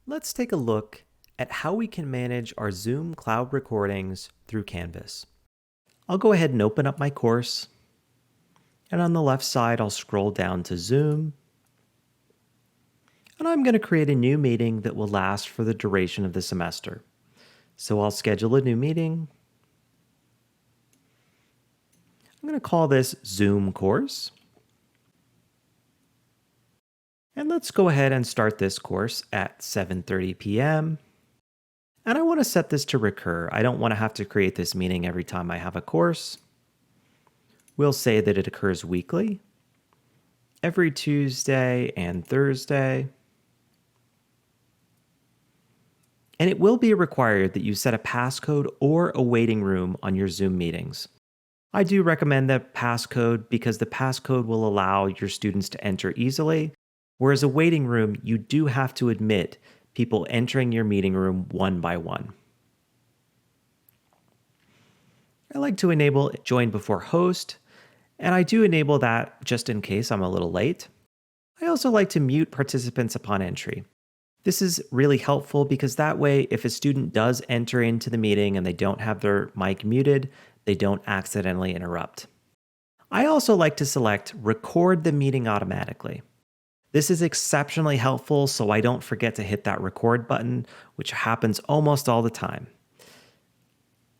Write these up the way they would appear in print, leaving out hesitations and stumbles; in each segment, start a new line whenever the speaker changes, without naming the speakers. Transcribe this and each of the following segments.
Let's take a look at how we can manage our Zoom cloud recordings through Canvas. I'll go ahead and open up my course, and on the left side I'll scroll down to Zoom, and I'm going to create a new meeting that will last for the duration of the semester. So I'll schedule a new meeting. I'm going to call this Zoom course. And let's go ahead and start this course at 7:30 p.m. And I want to set this to recur. I don't want to have to create this meeting every time I have a course. We'll say that it occurs weekly, every Tuesday and Thursday. And it will be required that you set a passcode or a waiting room on your Zoom meetings. I do recommend the passcode because the passcode will allow your students to enter easily, whereas a waiting room, you do have to admit people entering your meeting room one by one. I like to enable join before host, and I do enable that just in case I'm a little late. I also like to mute participants upon entry. This is really helpful because that way, if a student does enter into the meeting and they don't have their mic muted, they don't accidentally interrupt. I also like to select record the meeting automatically. This is exceptionally helpful so I don't forget to hit that record button, which happens almost all the time.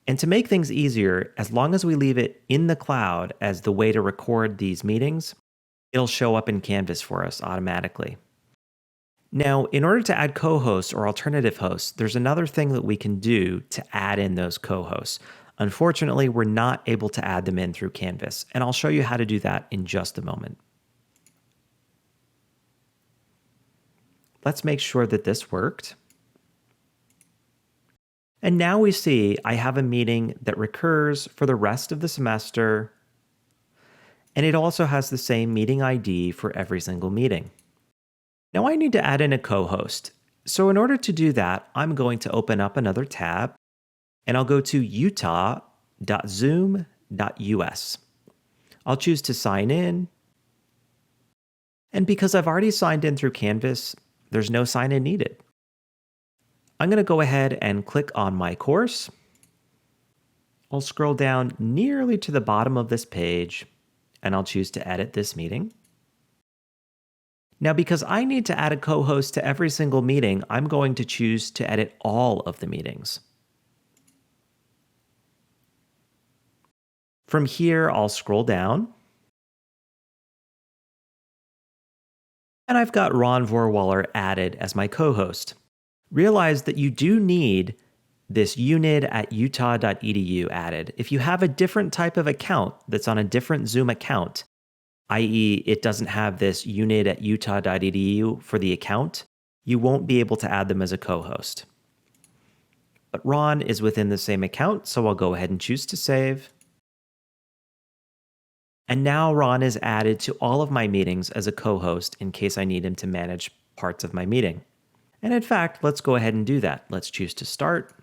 And to make things easier, as long as we leave it in the cloud as the way to record these meetings, it'll show up in Canvas for us automatically. Now, in order to add co-hosts or alternative hosts, there's another thing that we can do to add in those co-hosts. Unfortunately, we're not able to add them in through Canvas, and I'll show you how to do that in just a moment. Let's make sure that this worked. And now we see I have a meeting that recurs for the rest of the semester, and it also has the same meeting ID for every single meeting. Now I need to add in a co-host. So in order to do that, I'm going to open up another tab, and I'll go to utah.zoom.us. I'll choose to sign in. And because I've already signed in through Canvas, there's no sign-in needed. I'm going to go ahead and click on my course. I'll scroll down nearly to the bottom of this page, and I'll choose to edit this meeting. Now, because I need to add a co-host to every single meeting, I'm going to choose to edit all of the meetings. From here, I'll scroll down. And I've got Ron Vorwaller added as my co-host. Realize that you do need this unid@utah.edu added. If you have a different type of account that's on a different Zoom account, i.e. it doesn't have this unid@utah.edu for the account, you won't be able to add them as a co-host. But Ron is within the same account, so I'll go ahead and choose to save. And now Ron is added to all of my meetings as a co-host in case I need him to manage parts of my meeting. And in fact, let's go ahead and do that. Let's choose to start.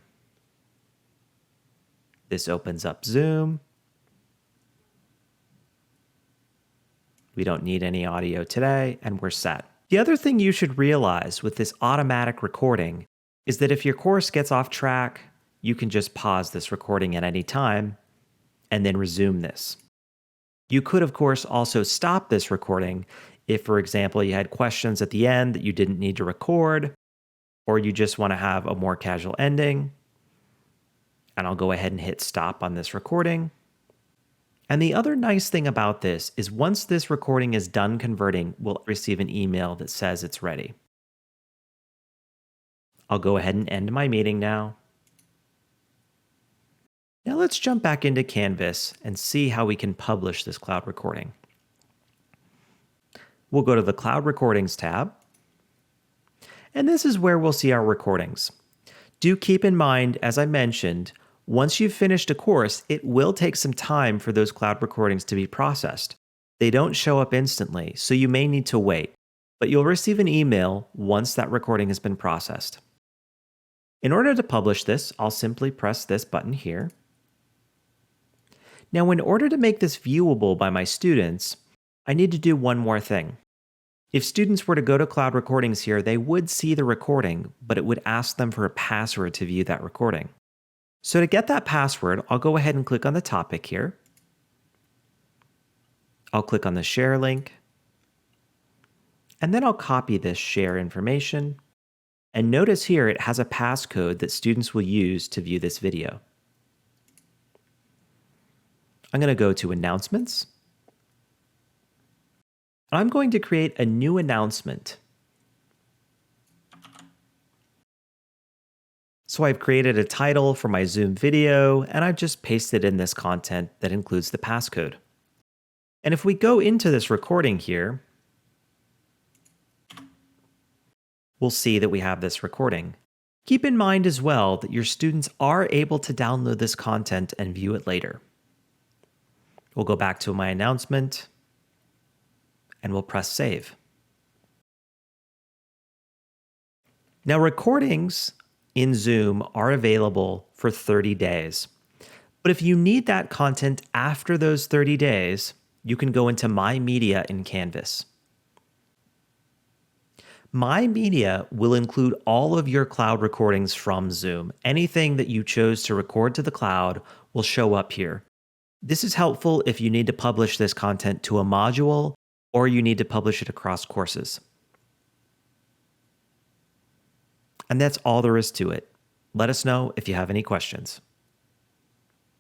This opens up Zoom. We don't need any audio today, and we're set. The other thing you should realize with this automatic recording is that if your course gets off track, you can just pause this recording at any time and then resume this. You could, of course, also stop this recording if, for example, you had questions at the end that you didn't need to record, or you just want to have a more casual ending. And I'll go ahead and hit stop on this recording. And the other nice thing about this is once this recording is done converting, we'll receive an email that says it's ready. I'll go ahead and end my meeting now. Now let's jump back into Canvas and see how we can publish this cloud recording. We'll go to the Cloud Recordings tab, and this is where we'll see our recordings. Do keep in mind, as I mentioned, once you've finished a course, it will take some time for those cloud recordings to be processed. They don't show up instantly, so you may need to wait, but you'll receive an email once that recording has been processed. In order to publish this, I'll simply press this button here. Now, in order to make this viewable by my students, I need to do one more thing. If students were to go to Cloud Recordings here, they would see the recording, but it would ask them for a password to view that recording. So to get that password, I'll go ahead and click on the topic here. I'll click on the share link, and then I'll copy this share information. And notice here it has a passcode that students will use to view this video. I'm going to go to Announcements. I'm going to create a new announcement. So I've created a title for my Zoom video, and I've just pasted in this content that includes the passcode. And if we go into this recording here, we'll see that we have this recording. Keep in mind as well that your students are able to download this content and view it later. We'll go back to my announcement, and we'll press Save. Now, recordings in Zoom are available for 30 days. But if you need that content after those 30 days, you can go into My Media in Canvas. My Media will include all of your cloud recordings from Zoom. Anything that you chose to record to the cloud will show up here. This is helpful if you need to publish this content to a module or you need to publish it across courses. And that's all there is to it. Let us know if you have any questions.